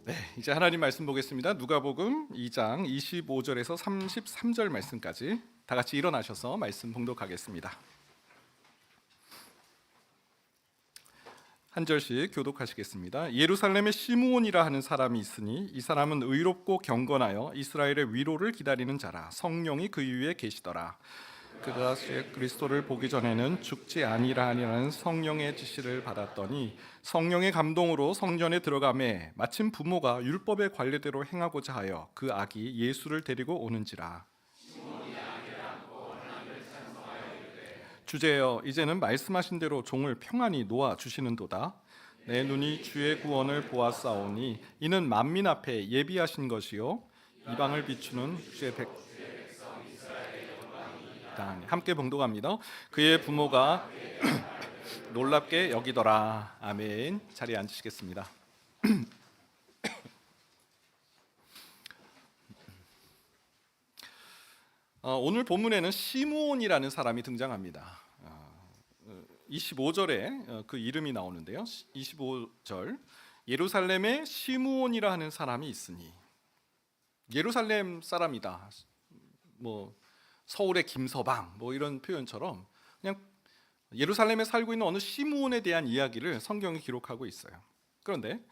네, 이제 하나님 말씀 보겠습니다. 누가복음 2장 25절에서 33절 말씀까지 다 같이 일어나셔서 말씀 봉독하겠습니다. 한 절씩 교독하시겠습니다. 예루살렘에 시므온이라 하는 사람이 있으니 이 사람은 의롭고 경건하여 이스라엘의 위로를 기다리는 자라. 성령이 그 위에 계시더라. 그가 그리스도를 보기 전에는 죽지 아니라 하니라는 성령의 지시를 받았더니 성령의 감동으로 성전에 들어가매 마침 부모가 율법의 관례대로 행하고자 하여 그 아기 예수를 데리고 오는지라. 주제여, 이제는 말씀하신 대로 종을 평안히 놓아 주시는도다. 내 눈이 주의 구원을 보았사오니 이는 만민 앞에 예비하신 것이요 이방을 비추는 주의 함께 봉독합니다. 그의 부모가 놀랍게 여기더라. 아멘. 자리에 앉으시겠습니다. 오늘 본문에는 시므온이라는 사람이 등장합니다. 25절에 그 이름이 나오는데요. 25절 예루살렘에 시므온이라 하는 사람이 있으니, 예루살렘 사람이다. 뭐 서울의 김서방 뭐 이런 표현처럼 그냥 예루살렘에 살고 있는 어느 시므온에 대한 이야기를 성경이 기록하고 있어요. 그런데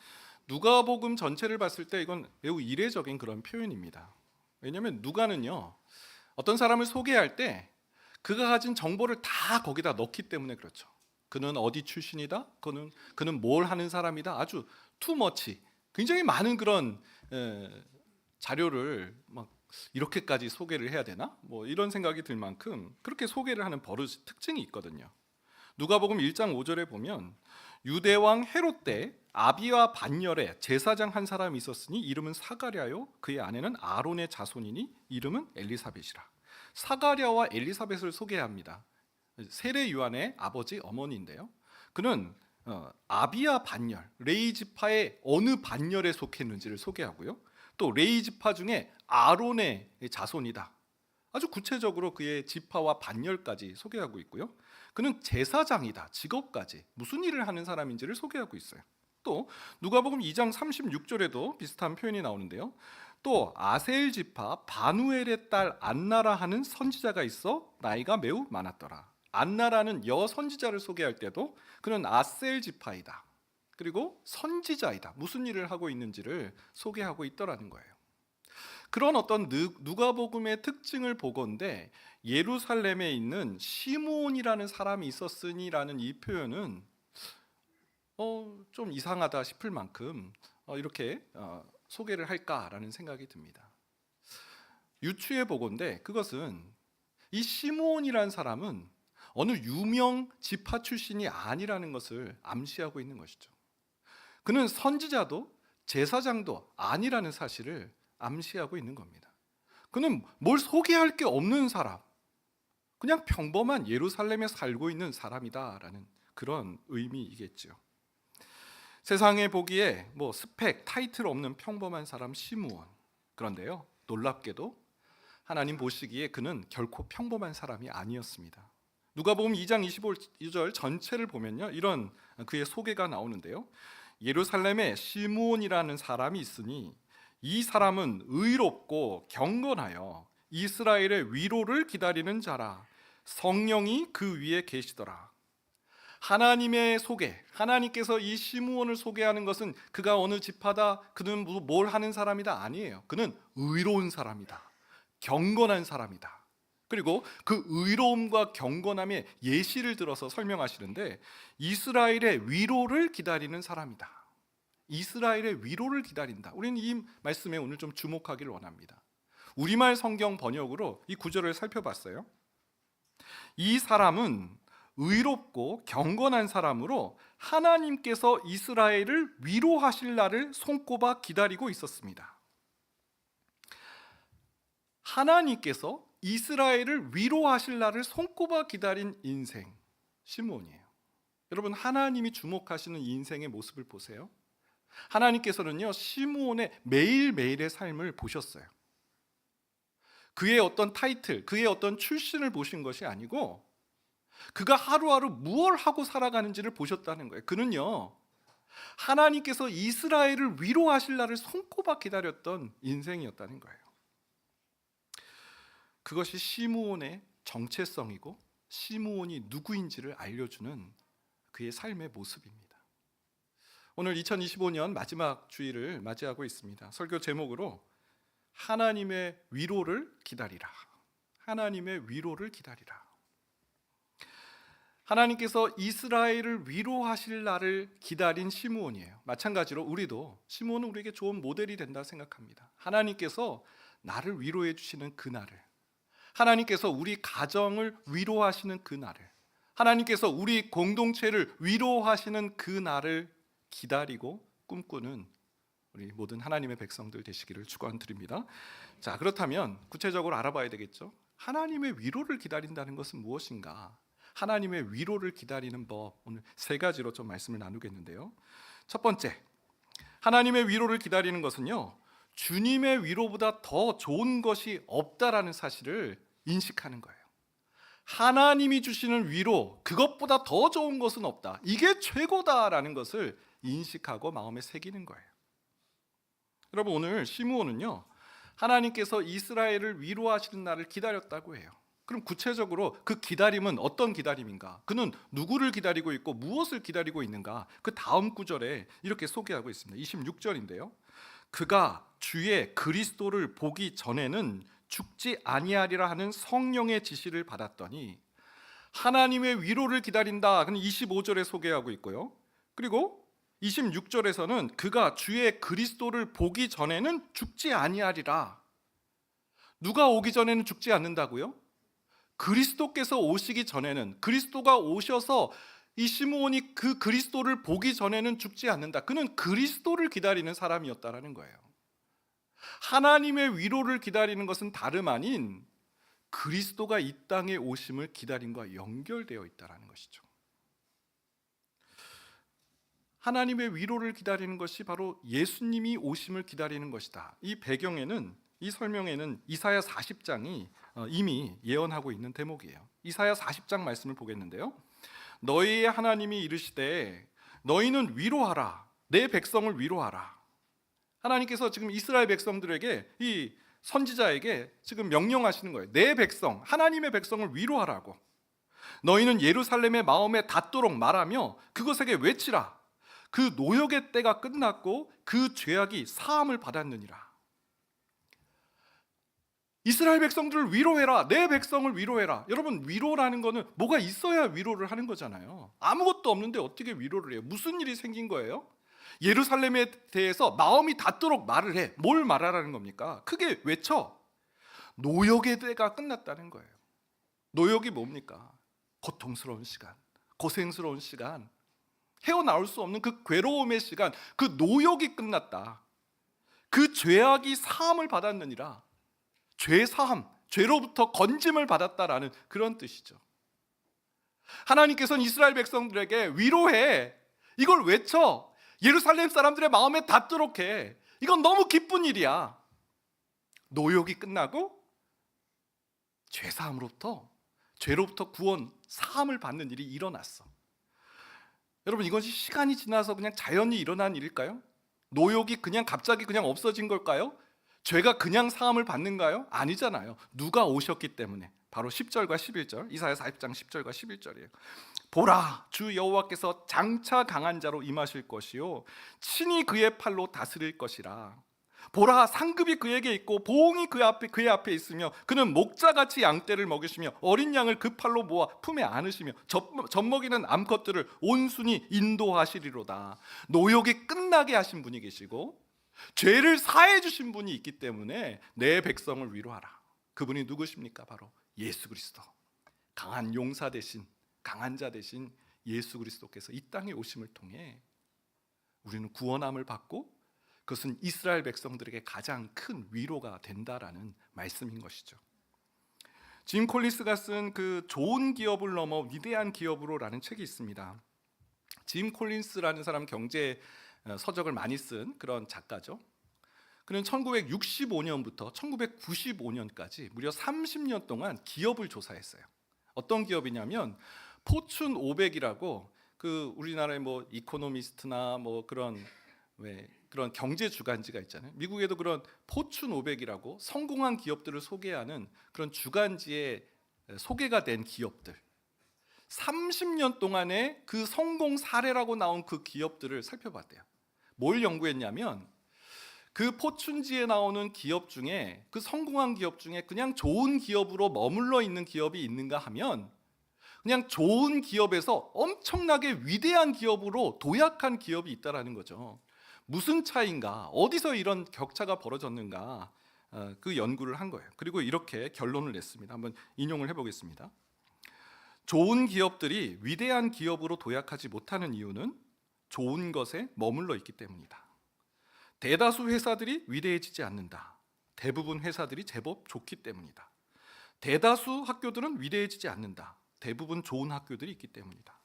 누가복음 전체를 봤을 때 이건 매우 이례적인 그런 표현입니다. 왜냐하면 누가는요, 어떤 사람을 소개할 때 그가 가진 정보를 다 거기다 넣기 때문에 그렇죠. 그는 어디 출신이다, 그는 뭘 하는 사람이다, 아주 투머치, 굉장히 많은 그런 자료를 막 이렇게까지 소개를 해야 되나? 뭐 이런 생각이 들 만큼 그렇게 소개를 하는 버릇 특징이 있거든요. 누가복음 1장 5절에 보면 유대 왕 헤롯 때 아비와 반열에 제사장 한 사람이 있었으니 이름은 사가랴요 그의 아내는 아론의 자손이니 이름은 엘리사벳이라. 사가랴와 엘리사벳을 소개합니다. 세례 요한의 아버지 어머니인데요. 그는 아비야 반열, 레위 지파의 어느 반열에 속했는지를 소개하고요. 또 레위 지파 중에 아론의 자손이다. 아주 구체적으로 그의 지파와 반열까지 소개하고 있고요. 그는 제사장이다. 직업까지 무슨 일을 하는 사람인지를 소개하고 있어요. 또 누가복음 2장 36절에도 비슷한 표현이 나오는데요. 또 아셀 지파 바누엘의 딸 안나라 하는 선지자가 있어 나이가 매우 많았더라. 안나라는 여 선지자를 소개할 때도 그는 아셀 지파이다. 그리고 선지자이다. 무슨 일을 하고 있는지를 소개하고 있더라는 거예요. 그런 어떤 누가복음의 특징을 보건대 예루살렘에 있는 시므온이라는 사람이 있었으니라는 이 표현은 좀 이상하다 싶을 만큼 이렇게 소개를 할까라는 생각이 듭니다. 유추해 보건대 그것은 이 시므온이라는 사람은 어느 유명 지파 출신이 아니라는 것을 암시하고 있는 것이죠. 그는 선지자도 제사장도 아니라는 사실을 암시하고 있는 겁니다. 그는 뭘 소개할 게 없는 사람, 그냥 평범한 예루살렘에 살고 있는 사람이다라는 그런 의미이겠죠. 세상에 보기에 뭐 스펙, 타이틀 없는 평범한 사람 시므온. 그런데요, 놀랍게도 하나님 보시기에 그는 결코 평범한 사람이 아니었습니다. 누가복음 2장 25절 전체를 보면요, 이런 그의 소개가 나오는데요. 예루살렘에 시므온이라는 사람이 있으니 이 사람은 의롭고 경건하여 이스라엘의 위로를 기다리는 자라. 성령이 그 위에 계시더라. 하나님의 소개, 하나님께서 이 시므온을 소개하는 것은 그가 어느 지파다, 그는 뭘 하는 사람이다 아니에요. 그는 의로운 사람이다. 경건한 사람이다. 그리고 그 의로움과 경건함의 예시를 들어서 설명하시는데 이스라엘의 위로를 기다리는 사람이다. 이스라엘의 위로를 기다린다. 우리는 이 말씀에 오늘 좀 주목하기를 원합니다. 우리말 성경 번역으로 이 구절을 살펴봤어요. 이 사람은 의롭고 경건한 사람으로 하나님께서 이스라엘을 위로하실 날을 손꼽아 기다리고 있었습니다. 하나님께서 이스라엘을 위로하실 날을 손꼽아 기다린 인생, 시므온이에요. 여러분, 하나님이 주목하시는 이 인생의 모습을 보세요. 하나님께서는요, 시므온의 매일매일의 삶을 보셨어요. 그의 어떤 타이틀, 그의 어떤 출신을 보신 것이 아니고 그가 하루하루 무엇을 하고 살아가는지를 보셨다는 거예요. 그는요, 하나님께서 이스라엘을 위로하실 날을 손꼽아 기다렸던 인생이었다는 거예요. 그것이 시므온의 정체성이고 시므온이 누구인지를 알려주는 그의 삶의 모습입니다. 오늘 2025년 마지막 주일을 맞이하고 있습니다. 설교 제목으로 하나님의 위로를 기다리라. 하나님의 위로를 기다리라. 하나님께서 이스라엘을 위로하실 날을 기다린 시므온이에요. 마찬가지로 우리도 시므온은 우리에게 좋은 모델이 된다 생각합니다. 하나님께서 나를 위로해 주시는 그날을, 하나님께서 우리 가정을 위로하시는 그날을, 하나님께서 우리 공동체를 위로하시는 그날을 기다리고 꿈꾸는 우리 모든 하나님의 백성들 되시기를 축원드립니다. 자, 그렇다면 구체적으로 알아봐야 되겠죠. 하나님의 위로를 기다린다는 것은 무엇인가? 하나님의 위로를 기다리는 법, 오늘 세 가지로 좀 말씀을 나누겠는데요. 첫 번째, 하나님의 위로를 기다리는 것은요, 주님의 위로보다 더 좋은 것이 없다라는 사실을 인식하는 거예요. 하나님이 주시는 위로, 그것보다 더 좋은 것은 없다. 이게 최고다라는 것을 인식하고 마음에 새기는 거예요. 여러분, 오늘 시므온은요, 하나님께서 이스라엘을 위로하시는 날을 기다렸다고 해요. 그럼 구체적으로 그 기다림은 어떤 기다림인가? 그는 누구를 기다리고 있고 무엇을 기다리고 있는가? 그 다음 구절에 이렇게 소개하고 있습니다. 26절인데요. 그가 주의 그리스도를 보기 전에는 죽지 아니하리라 하는 성령의 지시를 받았더니, 하나님의 위로를 기다린다. 그는 25절에 소개하고 있고요. 그리고 26절에서는 그가 주의 그리스도를 보기 전에는 죽지 아니하리라. 누가 오기 전에는 죽지 않는다고요? 그리스도께서 오시기 전에는, 그리스도가 오셔서 이 시므온이 그 그리스도를 보기 전에는 죽지 않는다. 그는 그리스도를 기다리는 사람이었다라는 거예요. 하나님의 위로를 기다리는 것은 다름 아닌 그리스도가 이 땅에 오심을 기다림과 연결되어 있다라는 것이죠. 하나님의 위로를 기다리는 것이 바로 예수님이 오심을 기다리는 것이다. 이 배경에는, 이 설명에는 이사야 40장이 이미 예언하고 있는 대목이에요. 이사야 40장 말씀을 보겠는데요. 너희의 하나님이 이르시되 너희는 위로하라. 내 백성을 위로하라. 하나님께서 지금 이스라엘 백성들에게, 이 선지자에게 지금 명령하시는 거예요. 내 백성, 하나님의 백성을 위로하라고. 너희는 예루살렘의 마음에 닿도록 말하며 그것에게 외치라. 그 노역의 때가 끝났고 그 죄악이 사함을 받았느니라. 이스라엘 백성들을 위로해라. 내 백성을 위로해라. 여러분, 위로라는 거는 뭐가 있어야 위로를 하는 거잖아요. 아무것도 없는데 어떻게 위로를 해요? 무슨 일이 생긴 거예요? 예루살렘에 대해서 마음이 닿도록 말을 해. 뭘 말하라는 겁니까? 크게 외쳐. 노역의 때가 끝났다는 거예요. 노역이 뭡니까? 고통스러운 시간, 고생스러운 시간, 헤어나올 수 없는 그 괴로움의 시간, 그 노역이 끝났다. 그 죄악이 사함을 받았느니라. 죄 사함, 죄로부터 건짐을 받았다라는 그런 뜻이죠. 하나님께서는 이스라엘 백성들에게 위로해. 이걸 외쳐. 예루살렘 사람들의 마음에 닿도록 해. 이건 너무 기쁜 일이야. 노역이 끝나고 죄 사함으로부터, 죄로부터 구원, 사함을 받는 일이 일어났어. 여러분, 이것이 시간이 지나서 그냥 자연히 일어난 일일까요? 노역이 그냥 갑자기 그냥 없어진 걸까요? 죄가 그냥 사함을 받는가요? 아니잖아요. 누가 오셨기 때문에. 바로 10절과 11절, 이사야 40장 10절과 11절이에요. 보라, 주 여호와께서 장차 강한 자로 임하실 것이요 친히 그의 팔로 다스릴 것이라. 보라, 상급이 그에게 있고 보응이 그의 앞에 있으며 그는 목자같이 양떼를 먹이시며 어린 양을 그 팔로 모아 품에 안으시며 젖먹이는 암컷들을 온순히 인도하시리로다. 노역이 끝나게 하신 분이 계시고 죄를 사해 주신 분이 있기 때문에 내 백성을 위로하라. 그분이 누구십니까? 바로 예수 그리스도. 강한 용사 대신, 강한 자 대신 예수 그리스도께서 이 땅에 오심을 통해 우리는 구원함을 받고, 그것은 이스라엘 백성들에게 가장 큰 위로가 된다라는 말씀인 것이죠. 짐 콜린스가 쓴 그 좋은 기업을 넘어 위대한 기업으로라는 책이 있습니다. 짐 콜린스라는 사람, 경제 서적을 많이 쓴 그런 작가죠. 그는 1965년부터 1995년까지 무려 30년 동안 기업을 조사했어요. 어떤 기업이냐면 포춘 500이라고 그 우리나라의 뭐 이코노미스트나 뭐 그런 왜 그런 경제 주간지가 있잖아요. 미국에도 그런 포춘 500이라고 성공한 기업들을 소개하는 그런 주간지에 소개가 된 기업들, 30년 동안의 그 성공 사례라고 나온 그 기업들을 살펴봤대요. 뭘 연구했냐면 그 포춘지에 나오는 기업 중에, 그 성공한 기업 중에 그냥 좋은 기업으로 머물러 있는 기업이 있는가 하면 그냥 좋은 기업에서 엄청나게 위대한 기업으로 도약한 기업이 있다라는 거죠. 무슨 차이인가? 어디서 이런 격차가 벌어졌는가? 그 연구를 한 거예요. 그리고 이렇게 결론을 냈습니다. 한번 인용을 해보겠습니다. 좋은 기업들이 위대한 기업으로 도약하지 못하는 이유는 좋은 것에 머물러 있기 때문이다. 대다수 회사들이 위대해지지 않는다. 대부분 회사들이 제법 좋기 때문이다. 대다수 학교들은 위대해지지 않는다. 대부분 좋은 학교들이 있기 때문이다.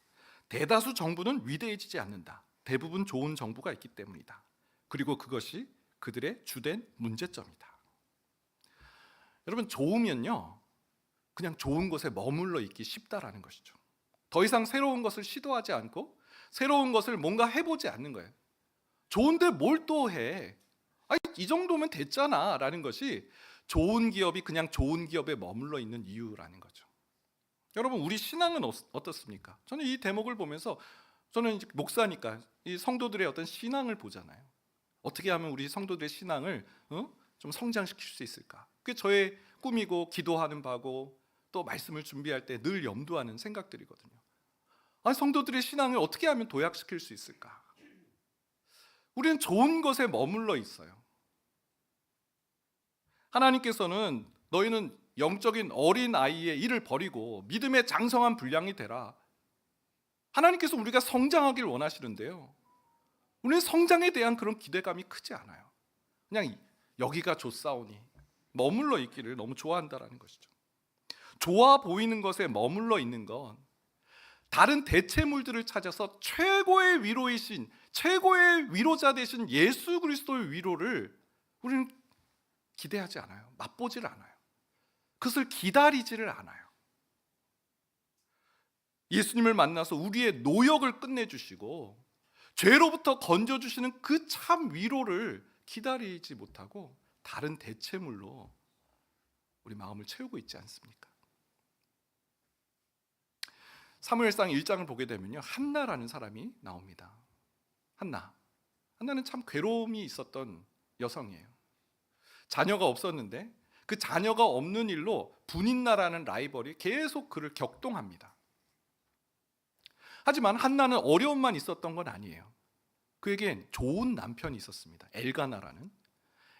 대다수 정부는 위대해지지 않는다. 대부분 좋은 정부가 있기 때문이다. 그리고 그것이 그들의 주된 문제점이다. 여러분, 좋으면요 그냥 좋은 곳에 머물러 있기 쉽다라는 것이죠. 더 이상 새로운 것을 시도하지 않고 새로운 것을 뭔가 해보지 않는 거예요. 좋은데 뭘 또 해? 아니, 이 정도면 됐잖아 라는 것이 좋은 기업이 그냥 좋은 기업에 머물러 있는 이유라는 거죠. 여러분, 우리 신앙은 어떻습니까? 저는 이 대목을 보면서, 저는 이제 목사니까 이 성도들의 어떤 신앙을 보잖아요. 어떻게 하면 우리 성도들의 신앙을 좀 성장시킬 수 있을까? 그게 저의 꿈이고 기도하는 바고 또 말씀을 준비할 때 늘 염두하는 생각들이거든요. 아니, 성도들의 신앙을 어떻게 하면 도약시킬 수 있을까? 우리는 좋은 것에 머물러 있어요. 하나님께서는 너희는 영적인 어린 아이의 일을 버리고 믿음의 장성한 분량이 되라. 하나님께서 우리가 성장하길 원하시는데요, 우리는 성장에 대한 그런 기대감이 크지 않아요. 그냥 여기가 좋사오니 머물러 있기를 너무 좋아한다라는 것이죠. 좋아 보이는 것에 머물러 있는 건 다른 대체물들을 찾아서 최고의 위로이신, 최고의 위로자 되신 예수 그리스도의 위로를 우리는 기대하지 않아요. 맛보지를 않아요. 그것을 기다리지를 않아요. 예수님을 만나서 우리의 노역을 끝내주시고 죄로부터 건져주시는 그 참 위로를 기다리지 못하고 다른 대체물로 우리 마음을 채우고 있지 않습니까? 사무엘상 1장을 보게 되면요, 한나라는 사람이 나옵니다. 한나는 참 괴로움이 있었던 여성이에요. 자녀가 없었는데 그 자녀가 없는 일로 분인나라는 라이벌이 계속 그를 격동합니다. 하지만 한나는 어려움만 있었던 건 아니에요. 그에겐 좋은 남편이 있었습니다. 엘가나라는.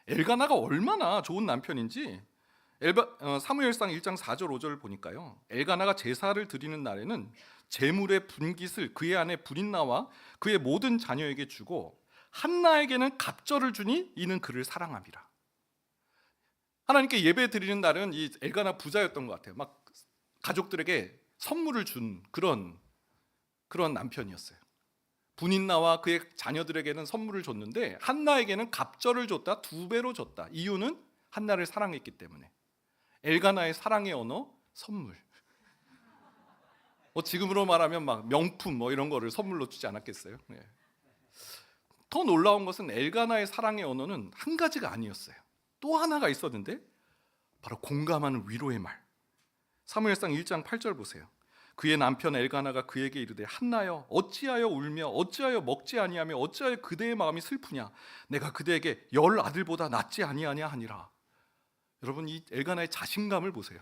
엘가나가 얼마나 좋은 남편인지 사무엘상 1장 4절 5절을 보니까요, 엘가나가 제사를 드리는 날에는 제물의 분깃을 그의 아내 분인나와 그의 모든 자녀에게 주고 한나에게는 갑절을 주니 이는 그를 사랑함이라. 하나님께 예배 드리는 날은 이 엘가나 부자였던 것 같아요. 막 가족들에게 선물을 준 그런 남편이었어요. 분인나와 그의 자녀들에게는 선물을 줬는데 한나에게는 갑절을 줬다, 2배로 줬다. 이유는 한나를 사랑했기 때문에. 엘가나의 사랑의 언어, 선물. 지금으로 말하면 막 명품 이런 거를 선물로 주지 않았겠어요? 네. 더 놀라운 것은 엘가나의 사랑의 언어는 한 가지가 아니었어요. 또 하나가 있었는데 바로 공감하는 위로의 말. 사무엘상 1장 8절 보세요. 그의 남편 엘가나가 그에게 이르되 한나여 어찌하여 울며 어찌하여 먹지 아니하며 어찌하여 그대의 마음이 슬프냐? 내가 그대에게 10 아들보다 낫지 아니하냐 하니라. 여러분, 이 엘가나의 자신감을 보세요.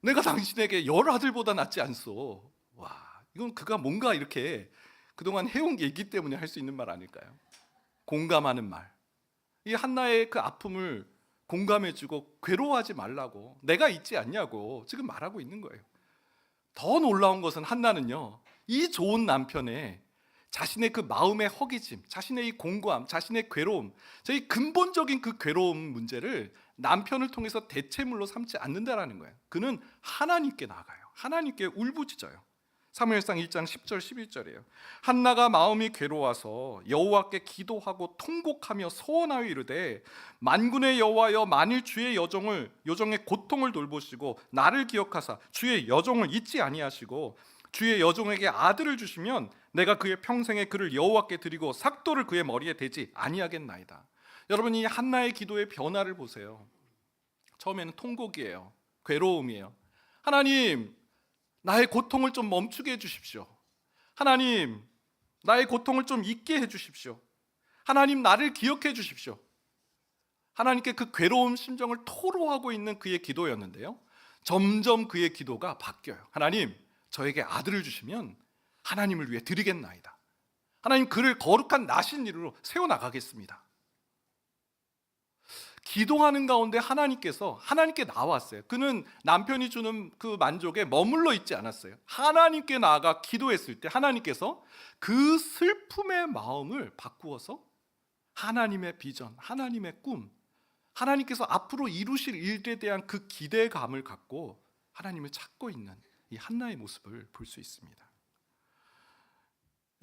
내가 당신에게 10 아들보다 낫지 않소. 와, 이건 그가 뭔가 이렇게 그동안 해온 게 있기 때문에 할 수 있는 말 아닐까요? 공감하는 말. 이 한나의 그 아픔을 공감해주고 괴로워하지 말라고, 내가 있지 않냐고 지금 말하고 있는 거예요. 더 놀라운 것은 한나는요, 이 좋은 남편의 자신의 그 마음의 허기짐, 자신의 이 공고함, 자신의 괴로움, 저희 근본적인 그 괴로움 문제를 남편을 통해서 대체물로 삼지 않는다라는 거예요. 그는 하나님께 나아가요. 하나님께 울부짖어요. 사무엘상 1장 10절 11절이에요. 한나가 마음이 괴로워서 여호와께 기도하고 통곡하며 소원하여 이르되 만군의 여호와여, 만일 주의 여종의 고통을 돌보시고 나를 기억하사 주의 여종을 잊지 아니하시고 주의 여종에게 아들을 주시면 내가 그의 평생에 그를 여호와께 드리고 삭도를 그의 머리에 대지 아니하겠나이다. 여러분, 이 한나의 기도의 변화를 보세요. 처음에는 통곡이에요. 괴로움이에요. 하나님, 나의 고통을 좀 멈추게 해주십시오. 하나님, 나의 고통을 좀 잊게 해주십시오. 하나님, 나를 기억해 주십시오. 하나님께 그 괴로운 심정을 토로하고 있는 그의 기도였는데요, 점점 그의 기도가 바뀌어요. 하나님, 저에게 아들을 주시면 하나님을 위해 드리겠나이다. 하나님, 그를 거룩한 나신이로 세워나가겠습니다. 기도하는 가운데 하나님께 나왔어요. 그는 남편이 주는 그 만족에 머물러 있지 않았어요. 하나님께 나아가 기도했을 때 하나님께서 그 슬픔의 마음을 바꾸어서 하나님의 비전, 하나님의 꿈, 하나님께서 앞으로 이루실 일에 대한 그 기대감을 갖고 하나님을 찾고 있는 이 한나의 모습을 볼 수 있습니다.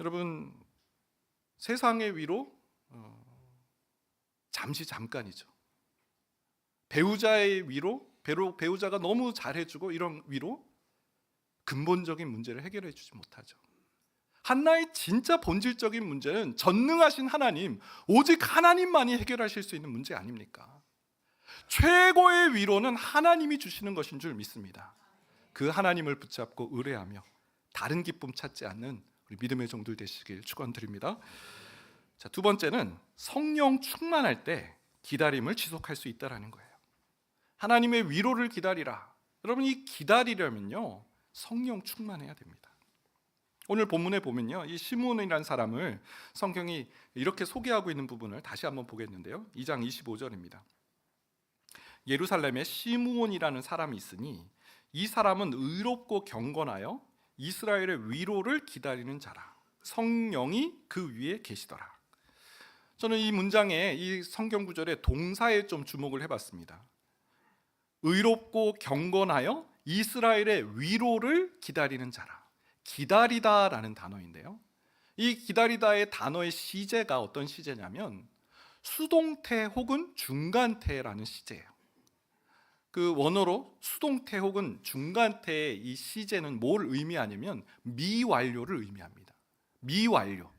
여러분, 세상의 위로 잠깐이죠. 배우자의 위로, 배우자가 너무 잘해주고 이런 위로 근본적인 문제를 해결해 주지 못하죠. 한나의 진짜 본질적인 문제는 전능하신 하나님, 오직 하나님만이 해결하실 수 있는 문제 아닙니까? 최고의 위로는 하나님이 주시는 것인 줄 믿습니다. 그 하나님을 붙잡고 의뢰하며 다른 기쁨 찾지 않는 우리 믿음의 종들 되시길 축원드립니다. 자, 두 번째는 성령 충만할 때 기다림을 지속할 수 있다라는 거예요. 하나님의 위로를 기다리라. 여러분, 이 기다리려면요, 성령 충만해야 됩니다. 오늘 본문에 보면요, 이 시므온이라는 사람을 성경이 이렇게 소개하고 있는 부분을 다시 한번 보겠는데요, 2장 25절입니다. 예루살렘에 시므온이라는 사람이 있으니 이 사람은 의롭고 경건하여 이스라엘의 위로를 기다리는 자라. 성령이 그 위에 계시더라. 저는 이 문장에, 이 성경 구절에 동사에 좀 주목을 해봤습니다. 의롭고 경건하여 이스라엘의 위로를 기다리는 자라. 기다리다라는 단어인데요, 이 기다리다의 단어의 시제가 어떤 시제냐면 수동태 혹은 중간태라는 시제예요. 그 원어로 수동태 혹은 중간태의 이 시제는 뭘 의미하냐면 미완료를 의미합니다. 미완료.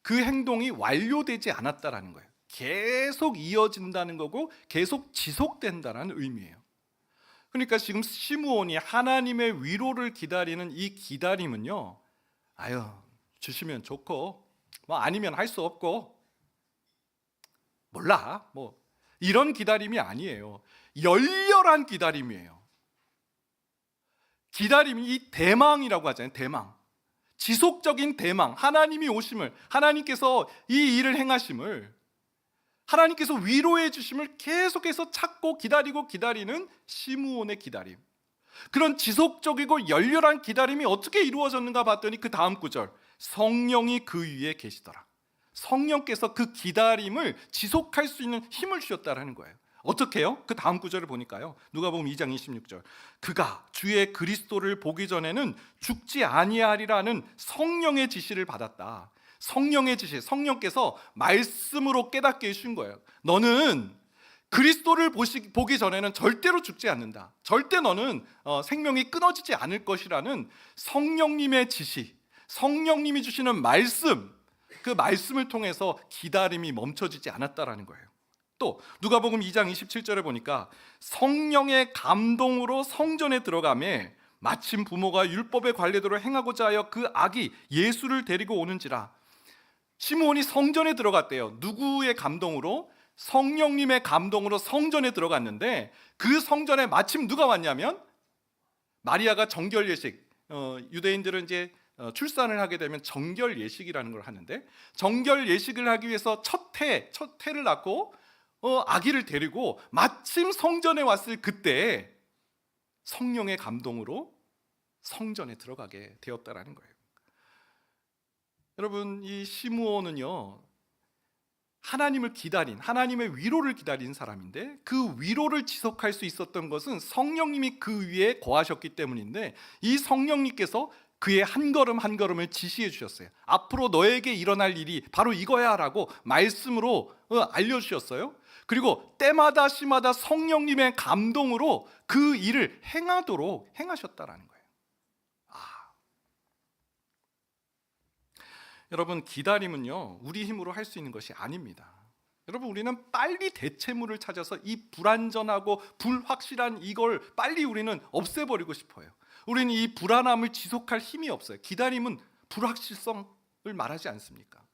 그 행동이 완료되지 않았다라는 거예요. 계속 이어진다는 거고 계속 지속된다는 의미예요. 그러니까 지금 시므온이 하나님의 위로를 기다리는 이 기다림은요, 주시면 좋고 뭐 아니면 할 수 없고 몰라 뭐 이런 기다림이 아니에요. 열렬한 기다림이에요. 기다림이 이 대망이라고 하잖아요. 대망. 지속적인 대망. 하나님이 오심을, 하나님께서 이 일을 행하심을, 하나님께서 위로해 주심을 계속해서 찾고 기다리고 기다리는 시므온의 기다림. 그런 지속적이고 열렬한 기다림이 어떻게 이루어졌는가 봤더니 그 다음 구절, 성령이 그 위에 계시더라. 성령께서 그 기다림을 지속할 수 있는 힘을 주셨다라는 거예요. 어떻게 해요? 그 다음 구절을 보니까요, 누가복음 2장 26절, 그가 주의 그리스도를 보기 전에는 죽지 아니하리라는 성령의 지시를 받았다. 성령의 지시, 성령께서 말씀으로 깨닫게 해주신 거예요. 너는 그리스도를 보기 전에는 절대로 죽지 않는다. 절대 너는 생명이 끊어지지 않을 것이라는 성령님의 지시, 성령님이 주시는 말씀, 그 말씀을 통해서 기다림이 멈춰지지 않았다라는 거예요. 또 누가복음 2장 27절에 보니까 성령의 감동으로 성전에 들어가매 마침 부모가 율법의 관례대로 행하고자 하여 그 아기 예수를 데리고 오는지라. 시므온이 성전에 들어갔대요. 누구의 감동으로? 성령님의 감동으로 성전에 들어갔는데 그 성전에 마침 누가 왔냐면 마리아가 정결 예식, 유대인들은 이제 출산을 하게 되면 정결 예식이라는 걸 하는데, 정결 예식을 하기 위해서 첫 태를 낳고 아기를 데리고 마침 성전에 왔을 그때 성령의 감동으로 성전에 들어가게 되었다라는 거예요. 여러분, 이 시므온은요, 하나님을 기다린, 하나님의 위로를 기다린 사람인데 그 위로를 지속할 수 있었던 것은 성령님이 그 위에 거하셨기 때문인데, 이 성령님께서 그의 한 걸음 한 걸음을 지시해 주셨어요. 앞으로 너에게 일어날 일이 바로 이거야 라고 말씀으로 알려주셨어요. 그리고 때마다 시마다 성령님의 감동으로 그 일을 행하도록 행하셨다라는 거예요. 여러분, 기다림은요, 우리 힘으로 할 수 있는 것이 아닙니다. 여러분, 우리는 빨리 대체물을 찾아서 이 불안전하고 불확실한 이걸 빨리 우리는 없애버리고 싶어요. 우리는 이 불안함을 지속할 힘이 없어요. 기다림은 불확실성을 말하지 않습니까?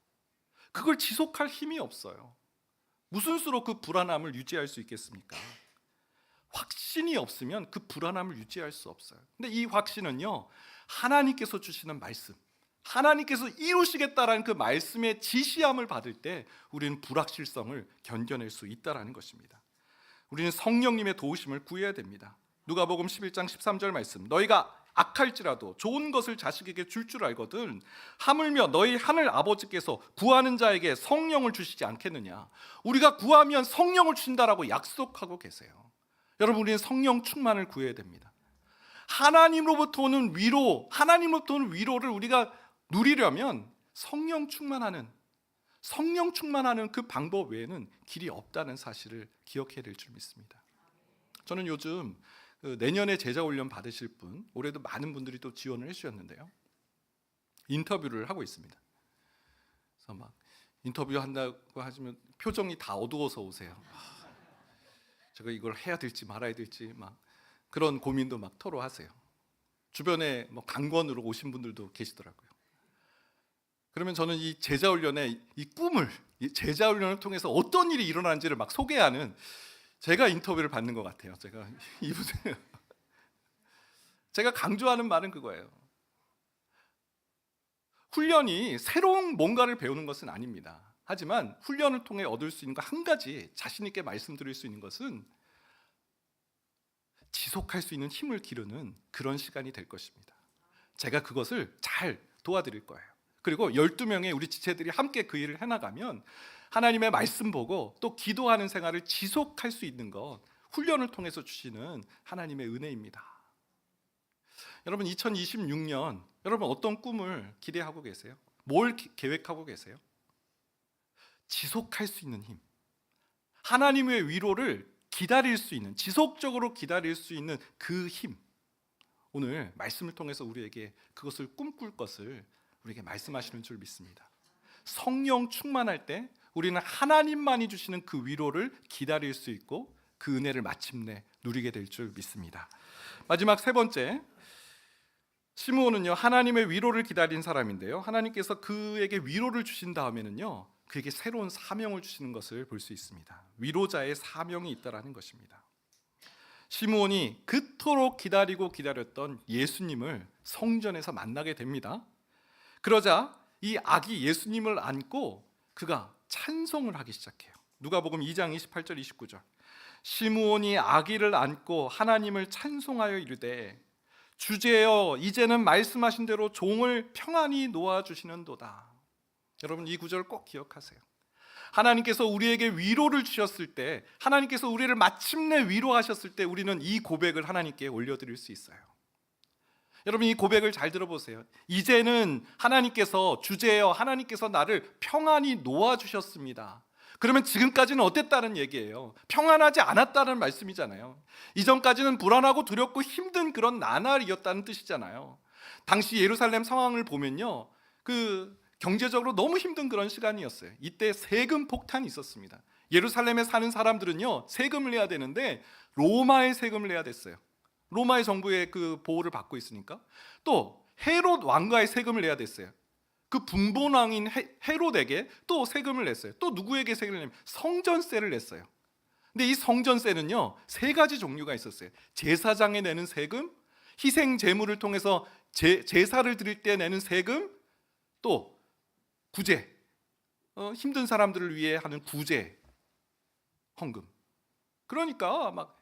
그걸 지속할 힘이 없어요. 무슨 수로 그 불안함을 유지할 수 있겠습니까? 확신이 없으면 그 불안함을 유지할 수 없어요. 근데 이 확신은요, 하나님께서 주시는 말씀, 하나님께서 이루시겠다라는 그 말씀의 지시함을 받을 때 우리는 불확실성을 견뎌낼 수 있다라는 것입니다. 우리는 성령님의 도우심을 구해야 됩니다. 누가복음 11장 13절 말씀, 너희가 악할지라도 좋은 것을 자식에게 줄 줄 알거든 하물며 너희 하늘 아버지께서 구하는 자에게 성령을 주시지 않겠느냐. 우리가 구하면 성령을 주신다라고 약속하고 계세요. 여러분, 우리는 성령 충만을 구해야 됩니다. 하나님으로부터 오는 위로, 하나님으로부터 오는 위로를 우리가 누리려면 성령 충만하는 그 방법 외에는 길이 없다는 사실을 기억해야 될 줄 믿습니다. 저는 요즘 내년에 제자훈련 받으실 분, 올해도 많은 분들이 또 지원을 해주셨는데요, 인터뷰를 하고 있습니다. 그래서 막 인터뷰 한다고 하시면 표정이 다 어두워서 오세요. 제가 이걸 해야 될지 말아야 될지 막 그런 고민도 막 토로하세요. 주변에 뭐 강권으로 오신 분들도 계시더라고요. 그러면 저는 이 제자훈련의 이 꿈을, 이 제자훈련을 통해서 어떤 일이 일어나는지를 막 소개하는, 제가 인터뷰를 받는 것 같아요. 제가 강조하는 말은 그거예요. 훈련이 새로운 뭔가를 배우는 것은 아닙니다. 하지만 훈련을 통해 얻을 수 있는 거 한 가지 자신 있게 말씀드릴 수 있는 것은 지속할 수 있는 힘을 기르는 그런 시간이 될 것입니다. 제가 그것을 잘 도와드릴 거예요. 그리고 12명의 우리 지체들이 함께 그 일을 해나가면 하나님의 말씀 보고 또 기도하는 생활을 지속할 수 있는 것, 훈련을 통해서 주시는 하나님의 은혜입니다. 여러분, 2026년 여러분 어떤 꿈을 기대하고 계세요? 뭘 계획하고 계세요? 지속할 수 있는 힘, 하나님의 위로를 기다릴 수 있는, 지속적으로 기다릴 수 있는 그 힘, 오늘 말씀을 통해서 우리에게 그것을 꿈꿀 것을 우리에게 말씀하시는 줄 믿습니다. 성령 충만할 때 우리는 하나님만이 주시는 그 위로를 기다릴 수 있고 그 은혜를 마침내 누리게 될 줄 믿습니다. 마지막 세 번째, 시므온은요, 하나님의 위로를 기다린 사람인데요, 하나님께서 그에게 위로를 주신 다음에는요, 그에게 새로운 사명을 주시는 것을 볼 수 있습니다. 위로자의 사명이 있다라는 것입니다. 시므온이 그토록 기다렸던 예수님을 성전에서 만나게 됩니다. 그러자 이 아기 예수님을 안고 그가 찬송을 하기 시작해요. 누가복음 2장 28절 29절, 시므온이 아기를 안고 하나님을 찬송하여 이르되 주제여 이제는 말씀하신 대로 종을 평안히 놓아주시는도다. 여러분, 이 구절을 꼭 기억하세요. 하나님께서 우리에게 위로를 주셨을 때, 하나님께서 우리를 마침내 위로하셨을 때 우리는 이 고백을 하나님께 올려드릴 수 있어요. 여러분, 이 고백을 잘 들어보세요. 이제는 하나님께서, 주제여 하나님께서 나를 평안히 놓아주셨습니다. 그러면 지금까지는 어땠다는 얘기예요? 평안하지 않았다는 말씀이잖아요. 이전까지는 불안하고 두렵고 힘든 그런 나날이었다는 뜻이잖아요. 당시 예루살렘 상황을 보면요, 그 경제적으로 너무 힘든 그런 시간이었어요. 이때 세금 폭탄이 있었습니다. 예루살렘에 사는 사람들은요, 세금을 내야 되는데 로마의 세금을 내야 됐어요. 로마의 정부의 그 보호를 받고 있으니까. 또 헤롯 왕가의 세금을 내야 됐어요. 그 분본 왕인 헤롯에게 또 세금을 냈어요. 또 누구에게 세금을 내면 성전세를 냈어요. 근데 이 성전세는요, 세 가지 종류가 있었어요. 제사장에 내는 세금, 희생 제물을 통해서 제사를 드릴 때 내는 세금, 또 구제, 힘든 사람들을 위해 하는 구제, 헌금. 그러니까 막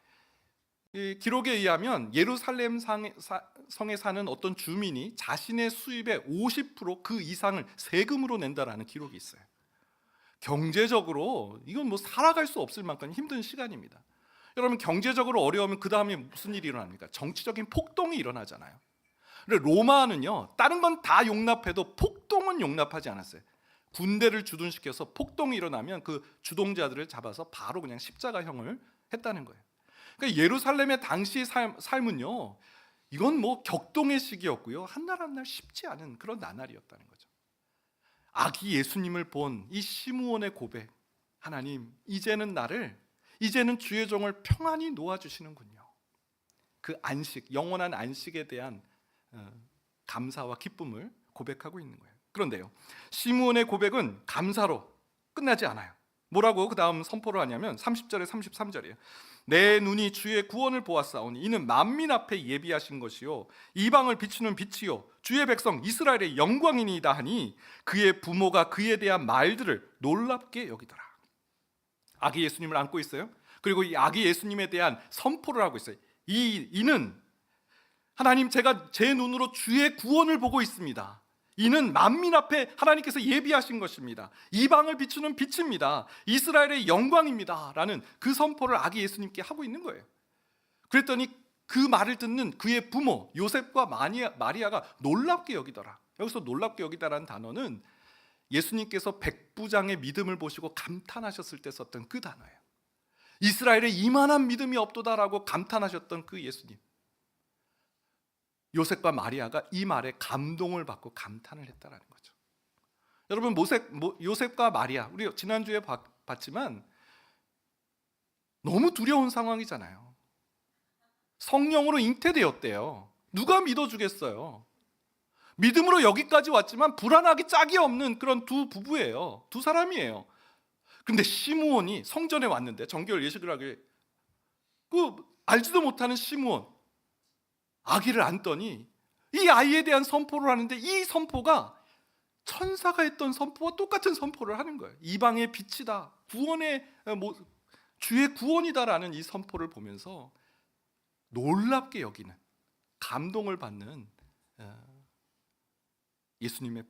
이 기록에 의하면 예루살렘 성에 사는 어떤 주민이 자신의 수입의 50% 그 이상을 세금으로 낸다라는 기록이 있어요. 경제적으로 이건 뭐 살아갈 수 없을 만큼 힘든 시간입니다. 여러분, 경제적으로 어려우면 그 다음에 무슨 일이 일어납니까? 정치적인 폭동이 일어나잖아요. 근데 로마는요, 다른 건 다 용납해도 폭동은 용납하지 않았어요. 군대를 주둔시켜서 폭동이 일어나면 그 주동자들을 잡아서 바로 그냥 십자가형을 했다는 거예요. 그러니까 예루살렘의 당시 삶은요, 이건 뭐 격동의 시기였고요, 한 날 한 날 쉽지 않은 그런 나날이었다는 거죠. 아기 예수님을 본 이 시므온의 고백, 하나님 이제는 주의 종을 평안히 놓아주시는군요. 그 안식, 영원한 안식에 대한 감사와 기쁨을 고백하고 있는 거예요. 그런데요, 시므온의 고백은 감사로 끝나지 않아요. 뭐라고 그 다음 선포를 하냐면 30절에 33절이에요. 내 눈이 주의 구원을 보았사오니 이는 만민 앞에 예비하신 것이요 이방을 비추는 빛이요 주의 백성 이스라엘의 영광이니이다 하니 그의 부모가 그에 대한 말들을 놀랍게 여기더라. 아기 예수님을 안고 있어요. 그리고 이 아기 예수님에 대한 선포를 하고 있어요. 이는 하나님, 제가 제 눈으로 주의 구원을 보고 있습니다. 이는 만민 앞에 하나님께서 예비하신 것입니다. 이방을 비추는 빛입니다. 이스라엘의 영광입니다. 라는 그 선포를 아기 예수님께 하고 있는 거예요. 그랬더니 그 말을 듣는 그의 부모 요셉과 마리아가 놀랍게 여기더라. 여기서 놀랍게 여기다라는 단어는 예수님께서 백부장의 믿음을 보시고 감탄하셨을 때 썼던 그 단어예요. 이스라엘에 이만한 믿음이 없도다라고 감탄하셨던 그 예수님, 요셉과 마리아가 이 말에 감동을 받고 감탄을 했다라는 거죠. 여러분, 요셉과 마리아, 우리 지난주에 봤지만 너무 두려운 상황이잖아요. 성령으로 잉태되었대요. 누가 믿어주겠어요? 믿음으로 여기까지 왔지만 불안하기 짝이 없는 그런 두 부부예요. 두 사람이에요. 근데 시므온이 성전에 왔는데 정결 예식을 하길 알지도 못하는 시므온 아기를 안더니 이 아이에 대한 선포를 하는데 이 선포가 천사가 했던 선포와 똑같은 선포를 하는 거예요. 이방의 빛이다, 구원의 주의 구원이다라는 이 선포를 보면서 놀랍게 여기는, 감동을 받는 예수님의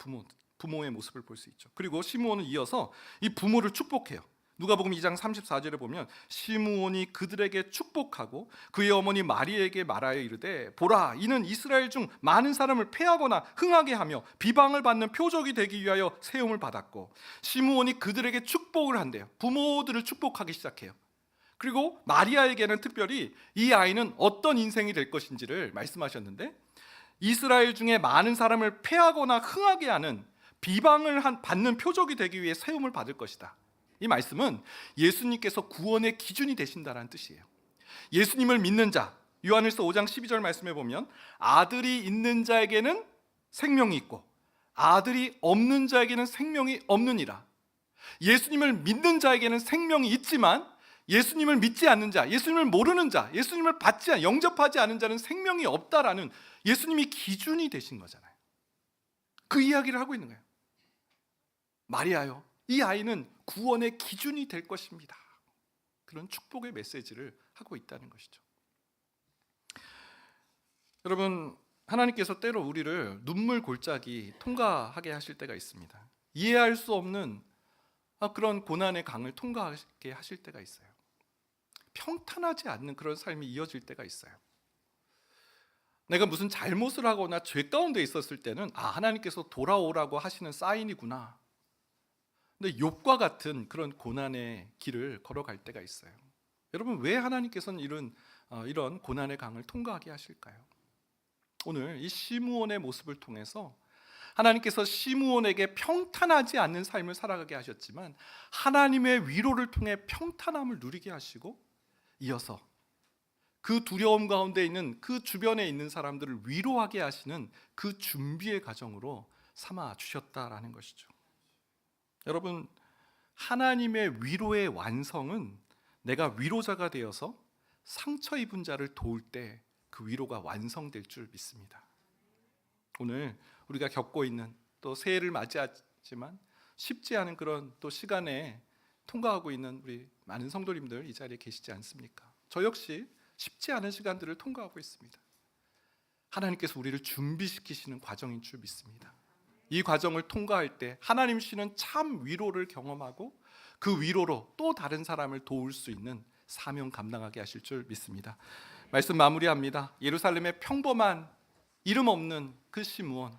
부모의 모습을 볼 수 있죠. 그리고 시므온은 이어서 이 부모를 축복해요. 누가복음 2장 34절에 보면 시므온이 그들에게 축복하고 그의 어머니 마리에게 말하여 이르되 보라, 이는 이스라엘 중 많은 사람을 패하거나 흥하게 하며 비방을 받는 표적이 되기 위하여 세움을 받았고, 시므온이 그들에게 축복을 한대요. 부모들을 축복하기 시작해요. 그리고 마리아에게는 특별히 이 아이는 어떤 인생이 될 것인지를 말씀하셨는데, 이스라엘 중에 많은 사람을 패하거나 흥하게 하는 비방을 받는 표적이 되기 위해 세움을 받을 것이다. 이 말씀은 예수님께서 구원의 기준이 되신다는 뜻이에요. 예수님을 믿는 자, 요한일서 5장 12절 말씀에 보면 아들이 있는 자에게는 생명이 있고 아들이 없는 자에게는 생명이 없느니라. 예수님을 믿는 자에게는 생명이 있지만 예수님을 믿지 않는 자, 예수님을 모르는 자, 예수님을 영접하지 않은 자는 생명이 없다라는 예수님이 기준이 되신 거잖아요. 그 이야기를 하고 있는 거예요. 마리아요, 이 아이는 구원의 기준이 될 것입니다. 그런 축복의 메시지를 하고 있다는 것이죠. 여러분, 하나님께서 때로 우리를 눈물 골짜기 통과하게 하실 때가 있습니다. 이해할 수 없는 그런 고난의 강을 통과하게 하실 때가 있어요. 평탄하지 않는 그런 삶이 이어질 때가 있어요. 내가 무슨 잘못을 하거나 죄 가운데 있었을 때는 하나님께서 돌아오라고 하시는 사인이구나. 근데 욥과 같은 그런 고난의 길을 걸어갈 때가 있어요. 여러분, 왜 하나님께서는 이런 고난의 강을 통과하게 하실까요? 오늘 이 시므온의 모습을 통해서 하나님께서 시므온에게 평탄하지 않는 삶을 살아가게 하셨지만 하나님의 위로를 통해 평탄함을 누리게 하시고, 이어서 그 두려움 가운데 있는 그 주변에 있는 사람들을 위로하게 하시는 그 준비의 과정으로 삼아 주셨다라는 것이죠. 여러분, 하나님의 위로의 완성은 내가 위로자가 되어서 상처 입은 자를 도울 때 그 위로가 완성될 줄 믿습니다. 오늘 우리가 겪고 있는, 또 새해를 맞이하지만 쉽지 않은 그런 또 시간에 통과하고 있는 우리 많은 성도님들 이 자리에 계시지 않습니까? 저 역시 쉽지 않은 시간들을 통과하고 있습니다. 하나님께서 우리를 준비시키시는 과정인 줄 믿습니다. 이 과정을 통과할 때 하나님 주시는 참 위로를 경험하고 그 위로로 또 다른 사람을 도울 수 있는 사명 감당하게 하실 줄 믿습니다. 말씀 마무리합니다. 예루살렘의 평범한 이름 없는 그 시므온,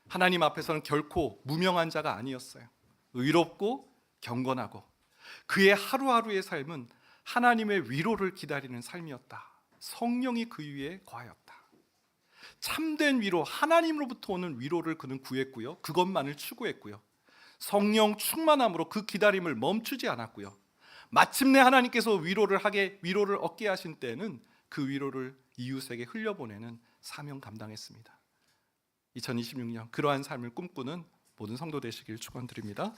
하나님 앞에서는 결코 무명한 자가 아니었어요. 의롭고 경건하고 그의 하루하루의 삶은 하나님의 위로를 기다리는 삶이었다. 성령이 그 위에 거하였다. 참된 위로, 하나님으로부터 오는 위로를 그는 구했고요, 그것만을 추구했고요, 성령 충만함으로 그 기다림을 멈추지 않았고요. 마침내 하나님께서 위로를 얻게 하신 때는 그 위로를 이웃에게 흘려보내는 사명 감당했습니다. 2026년 그러한 삶을 꿈꾸는 모든 성도 되시길 축원드립니다.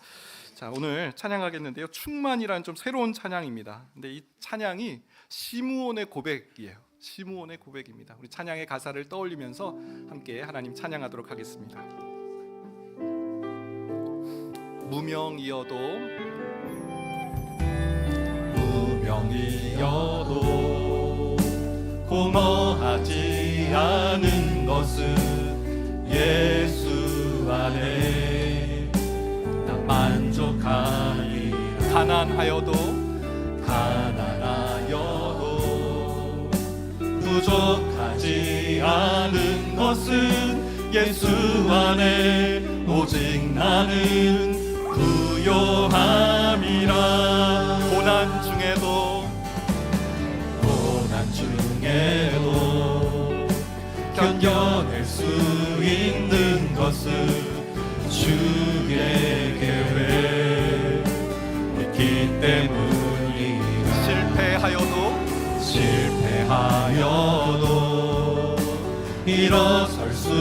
자, 오늘 찬양하겠는데요. 충만이란 좀 새로운 찬양입니다. 근데 이 찬양이 시므온의 고백이에요. 시므온의 고백입니다. 우리 찬양의 가사를 떠올리면서 함께 하나님 찬양하도록 하겠습니다. 무명이어도 공허하지 않은 것은 예수 안에 나 만족하리라. 가난하여도 부족하지 않은 것은 예수 안에 오직 나는 부요함이라. 고난 중에도 견뎌낼 수 있는 것은 주의 계획 있기 때문이라. 실패하여도 일어설 수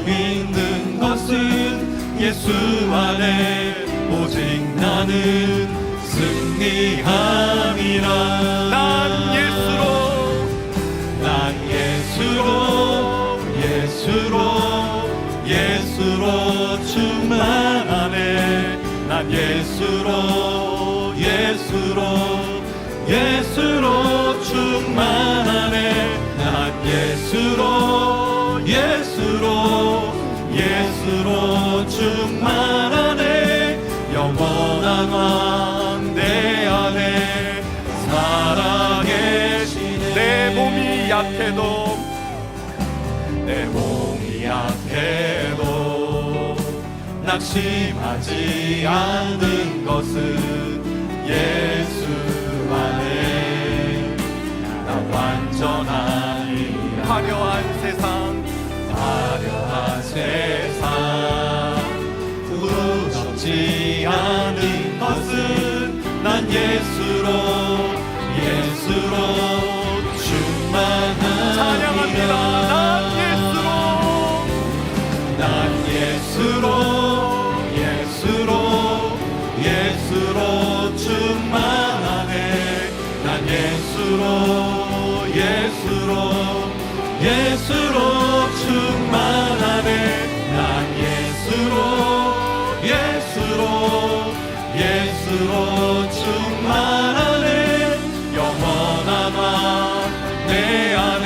있는 것은 예수 안에 오직 나는 승리함이라. 난 예수로 충만하네. 난 예수로 충만하네. 난 예수로 충만하네. 영원한 왕 내 안에 살아계시네. 내 몸이 약해도 낙심하지 않는 것은 예수 안에 나 완전하리라. 화려한 세상 부럽지 않은 것은 난 예수로 충만하리라. 찬양합니다. 난 예수로 충만하네. 난 예수로 충만하네. 난 예수로 충만하네. 영원한 왕 내 안에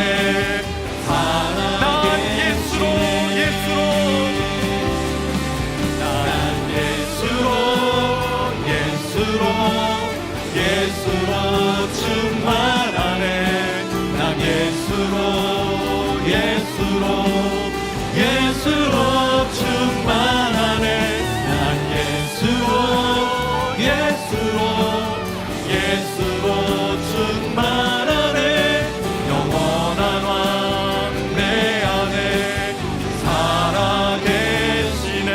예수로 충만하네. 난 예수로 충만하네. 난 예수로 충만하네. 영원한 왕 내 안에 살아계시네.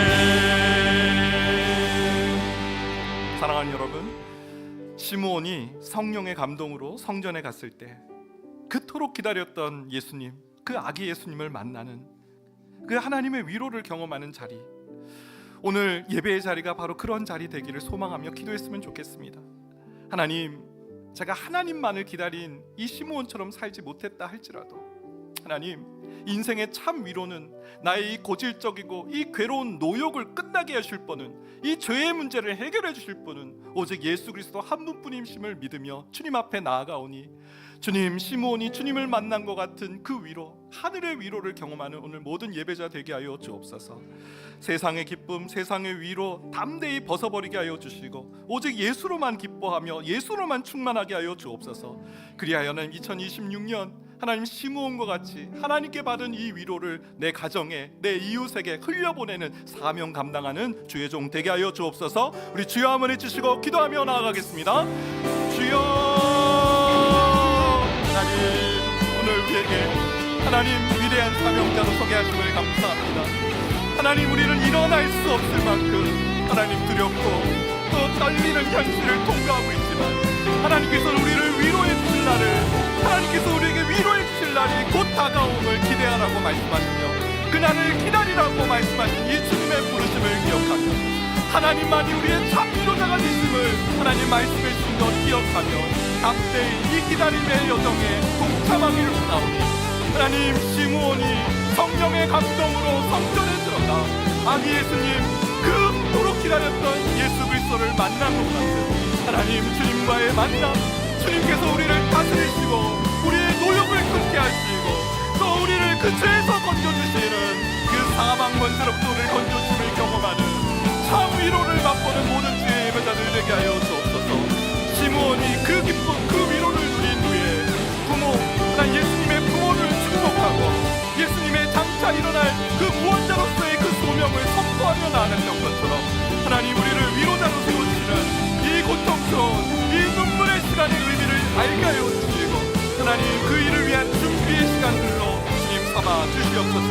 사랑하는 여러분, 시므온이 성령의 감동으로 성전에 갔을 때 그토록 기다렸던 예수님, 그 아기 예수님을 만나는 그 하나님의 위로를 경험하는 자리, 오늘 예배의 자리가 바로 그런 자리 되기를 소망하며 기도했으면 좋겠습니다. 하나님, 제가 하나님만을 기다린 이 시므온처럼 살지 못했다 할지라도 하나님, 인생의 참 위로는 나의 이 고질적이고 이 괴로운 노욕을 끝나게 하실 분은, 이 죄의 문제를 해결해 주실 분은 오직 예수 그리스도 한 분뿐임심을 믿으며 주님 앞에 나아가오니, 주님, 시므온이 주님을 만난 것 같은 그 위로, 하늘의 위로를 경험하는 오늘 모든 예배자 되게 하여 주옵소서. 세상의 기쁨, 세상의 위로 담대히 벗어버리게 하여 주시고 오직 예수로만 기뻐하며 예수로만 충만하게 하여 주옵소서. 그리하여는 2026년 하나님 시므온과 같이 하나님께 받은 이 위로를 내 가정에, 내 이웃에게 흘려보내는 사명 감당하는 주의 종 되게 하여 주옵소서. 우리 주여 한번 해주시고 기도하며 나아가겠습니다. 주여, 하나님, 오늘 우리에게 하나님 위대한 사명자로 소개하심을 감사합니다. 하나님, 우리는 일어날 수 없을 만큼 하나님 두렵고 또 떨리는 현실을 통과하고 있지만 하나님께서는 우리를 위로해 주실 날을, 하나님께서 우리에게 위로해 주실 날이 곧 다가옴을 기대하라고 말씀하시며 그날을 기다리라고 말씀하신 이 주님의 부르심을 기억하며 하나님만이 우리의 참 위로자가 되심을 하나님 말씀해 주신 것 기억하며 담대히 이 기다림의 여정에 동참하기를 원하오니 하나님, 시므온이 성령의 감동으로 성전에 들어가 아기 예수님, 그토록 기다렸던 예수 그리스도를 만난 것 같은 하나님 주님과의 만남, 주님께서 우리를 다스리시고 우리의 노역을 끊게 하시고 또 우리를 그 죄에서 건져주시는 그 사망 권세로부터 우리를 건져주심을 경험하는 참 위로를 맛보는 모든 주의 예배자들 되게 하여 주옵소서. 시므온이 그 기쁨, 그 위로를 누린 후에 부모, 예수님의 부모를 축복하고 예수님의 장차 일어날 그 구원자로서의 그 소명을 선포하며 나아갔던 것처럼 하나님, 우리를 위로자로 세우시는 이 고통스러운 이 눈물의 시간의 의미를 알게 하여 주시고 하나님, 그 일을 위한 준비의 시간들로 주님 삼아 주시옵소서.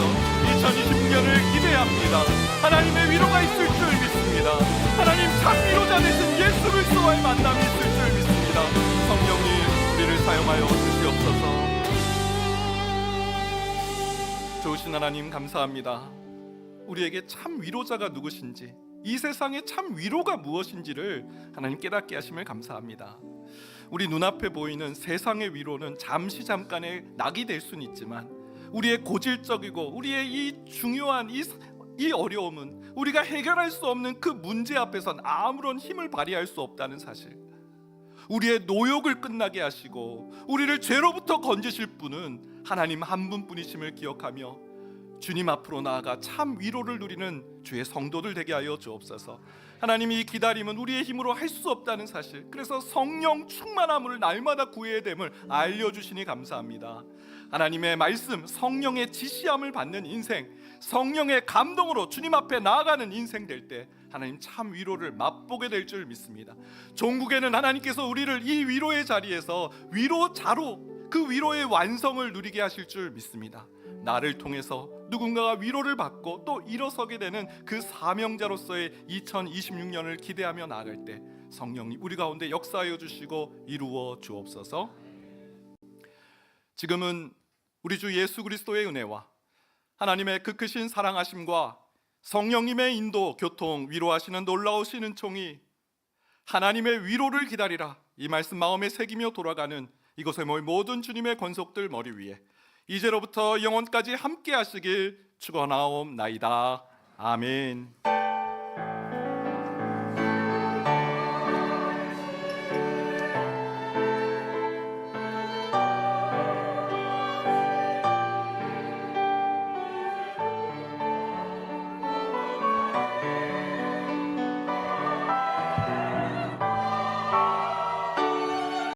2026년을 기대합니다. 하나님의 위로가 있을 줄 믿습니다. 하나님 참 위로자 되신 예수 그리스도와의 만남이 있을 줄 믿습니다. 성령님, 우리를 사용하여 주시옵소서. 좋으신 하나님, 감사합니다. 우리에게 참 위로자가 누구신지, 이 세상의 참 위로가 무엇인지를 하나님 깨닫게 하심을 감사합니다. 우리 눈앞에 보이는 세상의 위로는 잠깐의 낙이 될 수는 있지만 우리의 고질적이고 우리의 이 중요한 이 어려움은 우리가 해결할 수 없는 그 문제 앞에선 아무런 힘을 발휘할 수 없다는 사실, 우리의 노역을 끝나게 하시고 우리를 죄로부터 건지실 분은 하나님 한 분뿐이심을 기억하며 주님 앞으로 나아가 참 위로를 누리는 주의 성도들 되게 하여 주옵소서. 하나님, 이 기다림은 우리의 힘으로 할 수 없다는 사실, 그래서 성령 충만함을 날마다 구해야 됨을 알려주시니 감사합니다. 하나님의 말씀, 성령의 지시함을 받는 인생, 성령의 감동으로 주님 앞에 나아가는 인생 될 때 하나님 참 위로를 맛보게 될 줄 믿습니다. 종국에는 하나님께서 우리를 이 위로의 자리에서 위로자로 그 위로의 완성을 누리게 하실 줄 믿습니다. 나를 통해서 누군가가 위로를 받고 또 일어서게 되는 그 사명자로서의 2026년을 기대하며 나아갈 때 성령님 우리 가운데 역사하여 주시고 이루어 주옵소서. 지금은 우리 주 예수 그리스도의 은혜와 하나님의 그 크신 사랑하심과 성령님의 인도, 교통, 위로하시는 놀라우신 은총이 하나님의 위로를 기다리라, 이 말씀 마음에 새기며 돌아가는 이곳에 모인 모든 주님의 권속들 머리 위에 이제로부터 영원까지 함께 하시길 축원하옵나이다. 아멘.